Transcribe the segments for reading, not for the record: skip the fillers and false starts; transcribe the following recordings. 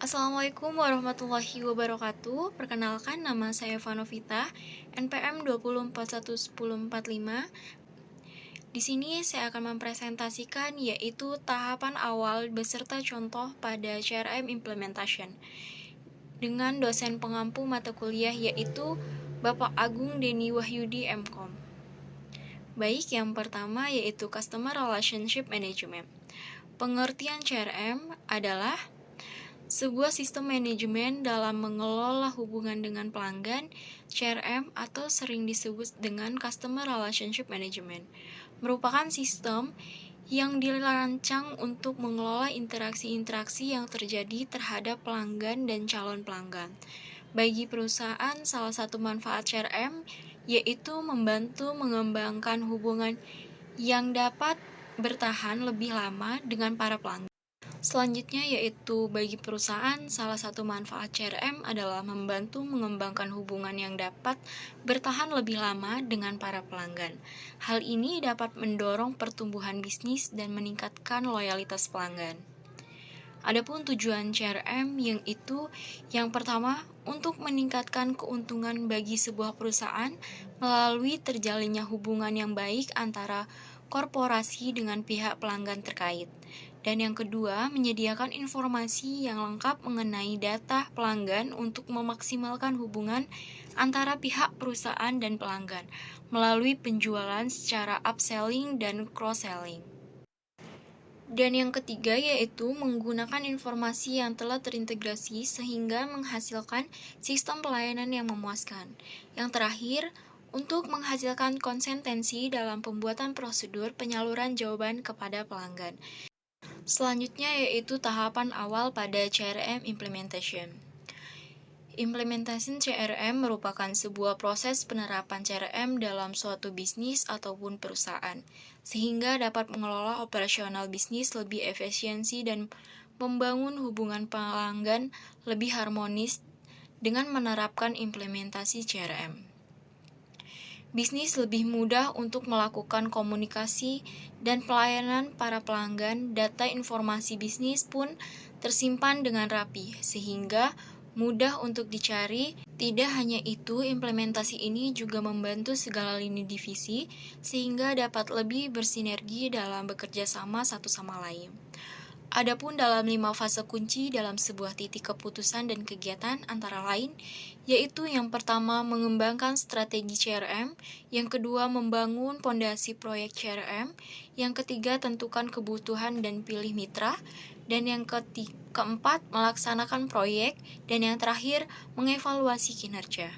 Assalamualaikum warahmatullahi wabarakatuh. Perkenalkan, nama saya Vanovita, NPM 20411045. Di sini saya akan mempresentasikan yaitu tahapan awal beserta contoh pada CRM Implementation dengan dosen pengampu mata kuliah yaitu Bapak Agung Deni Wahyudi MKom. Baik, yang pertama yaitu Customer Relationship Management. Pengertian CRM adalah sebuah sistem manajemen dalam mengelola hubungan dengan pelanggan, CRM atau sering disebut dengan Customer Relationship Management, merupakan sistem yang dirancang untuk mengelola interaksi-interaksi yang terjadi terhadap pelanggan dan calon pelanggan. Bagi perusahaan, salah satu manfaat CRM yaitu membantu mengembangkan hubungan yang dapat bertahan lebih lama dengan para pelanggan. Selanjutnya yaitu bagi perusahaan, salah satu manfaat CRM adalah membantu mengembangkan hubungan yang dapat bertahan lebih lama dengan para pelanggan. Hal ini dapat mendorong pertumbuhan bisnis dan meningkatkan loyalitas pelanggan. Adapun tujuan CRM yang pertama, untuk meningkatkan keuntungan bagi sebuah perusahaan melalui terjalinnya hubungan yang baik antara korporasi dengan pihak pelanggan terkait. Dan yang kedua, menyediakan informasi yang lengkap mengenai data pelanggan untuk memaksimalkan hubungan antara pihak perusahaan dan pelanggan melalui penjualan secara upselling dan cross-selling. Dan yang ketiga yaitu menggunakan informasi yang telah terintegrasi sehingga menghasilkan sistem pelayanan yang memuaskan. Yang terakhir, untuk menghasilkan konsistensi dalam pembuatan prosedur penyaluran jawaban kepada pelanggan. Selanjutnya yaitu tahapan awal pada CRM Implementation. Implementasi CRM merupakan sebuah proses penerapan CRM dalam suatu bisnis ataupun perusahaan, sehingga dapat mengelola operasional bisnis lebih efisiensi dan membangun hubungan pelanggan lebih harmonis dengan menerapkan implementasi CRM. Bisnis lebih mudah untuk melakukan komunikasi dan pelayanan para pelanggan. Data informasi bisnis pun tersimpan dengan rapi, sehingga mudah untuk dicari. Tidak hanya itu, implementasi ini juga membantu segala lini divisi, sehingga dapat lebih bersinergi dalam bekerja sama satu sama lain. Adapun dalam 5 fase kunci dalam sebuah titik keputusan dan kegiatan antara lain, yaitu yang pertama mengembangkan strategi CRM, yang kedua membangun pondasi proyek CRM, yang ketiga tentukan kebutuhan dan pilih mitra, dan yang keempat melaksanakan proyek, dan yang terakhir mengevaluasi kinerja.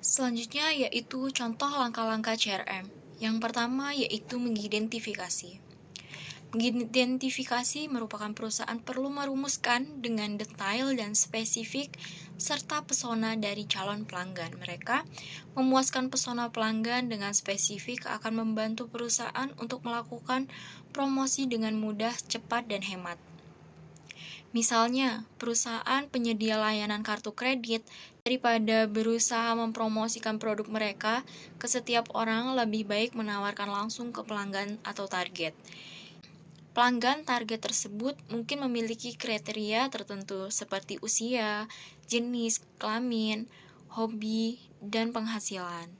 Selanjutnya yaitu contoh langkah-langkah CRM. Yang pertama yaitu mengidentifikasi. Mengidentifikasi merupakan perusahaan perlu merumuskan dengan detail dan spesifik serta pesona dari calon pelanggan mereka. Memuaskan pesona pelanggan dengan spesifik akan membantu perusahaan untuk melakukan promosi dengan mudah, cepat, dan hemat. Misalnya, perusahaan penyedia layanan kartu kredit daripada berusaha mempromosikan produk mereka ke setiap orang, lebih baik menawarkan langsung ke pelanggan atau target. Pelanggan target tersebut mungkin memiliki kriteria tertentu seperti usia, jenis kelamin, hobi, dan penghasilan.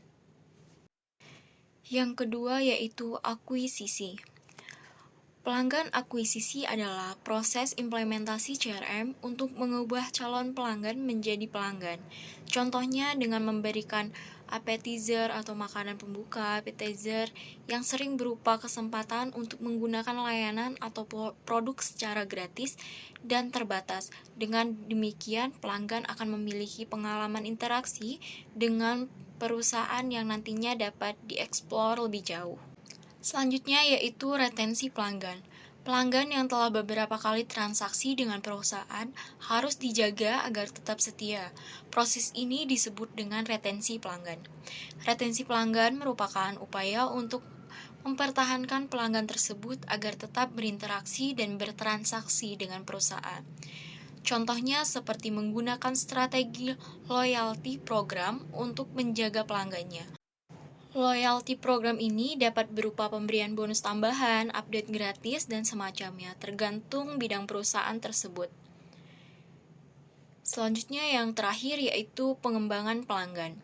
Yang kedua yaitu akuisisi. Pelanggan akuisisi adalah proses implementasi CRM untuk mengubah calon pelanggan menjadi pelanggan. Contohnya dengan memberikan appetizer atau makanan pembuka, appetizer yang sering berupa kesempatan untuk menggunakan layanan atau produk secara gratis dan terbatas. Dengan demikian, pelanggan akan memiliki pengalaman interaksi dengan perusahaan yang nantinya dapat dieksplor lebih jauh. Selanjutnya yaitu retensi pelanggan. Pelanggan yang telah beberapa kali transaksi dengan perusahaan harus dijaga agar tetap setia. Proses ini disebut dengan retensi pelanggan. Retensi pelanggan merupakan upaya untuk mempertahankan pelanggan tersebut agar tetap berinteraksi dan bertransaksi dengan perusahaan. Contohnya seperti menggunakan strategi loyalty program untuk menjaga pelanggannya. Loyalty program ini dapat berupa pemberian bonus tambahan, update gratis, dan semacamnya, tergantung bidang perusahaan tersebut. Selanjutnya yang terakhir yaitu pengembangan pelanggan.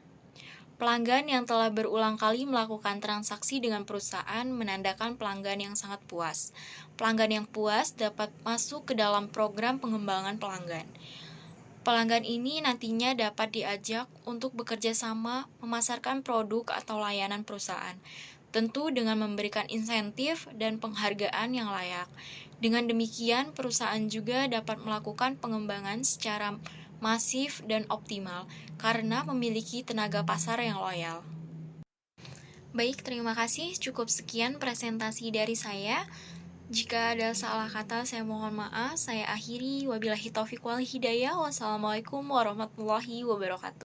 Pelanggan yang telah berulang kali melakukan transaksi dengan perusahaan menandakan pelanggan yang sangat puas. Pelanggan yang puas dapat masuk ke dalam program pengembangan pelanggan. Pelanggan ini nantinya dapat diajak untuk bekerja sama memasarkan produk atau layanan perusahaan, tentu dengan memberikan insentif dan penghargaan yang layak. Dengan demikian, perusahaan juga dapat melakukan pengembangan secara masif dan optimal karena memiliki tenaga pasar yang loyal. Baik, terima kasih. Cukup sekian presentasi dari saya. Jika ada salah kata, saya mohon maaf. Saya akhiri. Wabillahi taufiq wal hidayah. Wassalamualaikum warahmatullahi wabarakatuh.